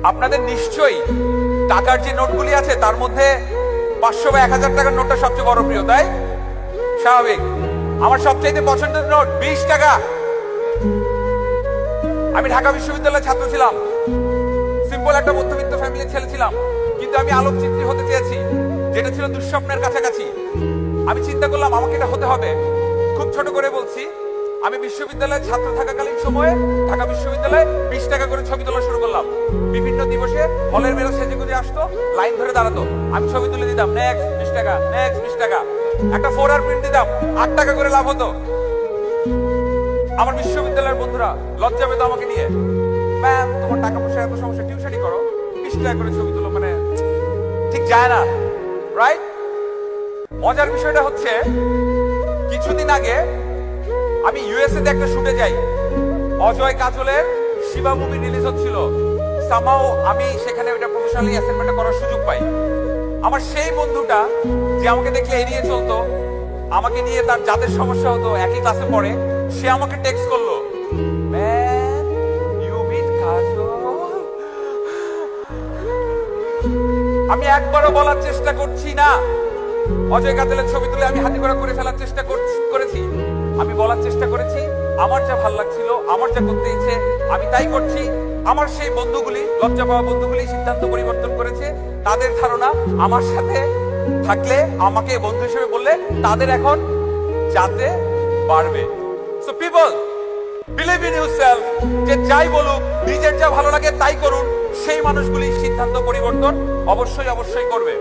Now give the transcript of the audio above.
আপনাদের নিশ্চয়ই টাকার যে নোটগুলি আছে তার মধ্যে 500 বা 1000 টাকার নোটটা সবচেয়ে বড় প্রিয়, তাই স্বাভাবিক। আমার সবচেয়ে পছন্দের নোট 20 টাকা। আমি ঢাকা বিশ্ববিদ্যালয়ের ছাত্র ছিলাম, সিম্পল একটা মধ্যবিত্ত ফ্যামিলির ছেলে ছিলাম, কিন্তু আমি আলোকচিত্রী হতে চেয়েছি, যেটা ছিল দুঃস্বপ্নের কাছাকাছি। আমি চিন্তা করলাম আমাকে এটা হতে হবে। খুব ছোট করে বলছি, আমি বিশ্ববিদ্যালয়ের ছাত্র থাকাকালীন সময়ে ঢাকা বিশ্ববিদ্যালয়ে 20 টাকা করে ছবি তোলা শুরু করলাম। বিভিন্ন দিবসে হলের মেয়েরা সেজে গুজে আসতো, লাইন ধরে দাঁড়াতো, আমি ছবি তুলে দিতাম, নেক্সট 20 টাকা, নেক্সট 20 টাকা। একটা 4R প্রিন্ট দিতাম, 8 টাকা করে লাভ হতো। আমার বিশ্ববিদ্যালয়ের বন্ধুরা লজ্জা পেত আমাকে নিয়ে, ম্যাম তোমার টাকা পয়সা এত সমস্যা, টিউশনই করো, 20 টাকা করে ছবি তুলো, মানে ঠিক যায় না, রাইট? মজার বিষয়টা হচ্ছে, কিছুদিন আগে আমি ইউএসএ তে একটা শুটে যাই। অজয় কাজলের শিবা মুভি রিলিজ হচ্ছিল। সামহাও আমি সেখানে ওটা প্রফেশনালি অ্যাসাইনমেন্ট করার সুযোগ পাই। আমার সেই বন্ধুটা যে আমাকে দেখলে এড়িয়ে চলতো, আমাকে নিয়ে তার যাদের সমস্যা হতো একই ক্লাসে পড়ে, সে আমাকে টেক্সট করলো, ম্যান ইউ মিট কাজল। আমি একবারও বলার চেষ্টা করছি না অজয় কাজলের ছবি তুলে আমি হাতে করে ফেলার চেষ্টা করেছি। আমি বলার চেষ্টা করেছি আমার যা ভাল লাগছিল, আমার যা করতে ইচ্ছে আমি তাই করছি। আমার সেই বন্ধুগুলি, লজ্জা পাওয়া বন্ধুগুলি সিদ্ধান্ত পরিবর্তন করেছে। তাদের ধারণা আমার সাথে থাকলে, আমাকে বন্ধু হিসেবে বললে তাদের এখন যাতে পারবে। So people, believe in yourself. যে যাই বলুক, নিজের যা ভালো লাগে তাই করুন। সেই মানুষগুলি সিদ্ধান্ত পরিবর্তন অবশ্যই করবে।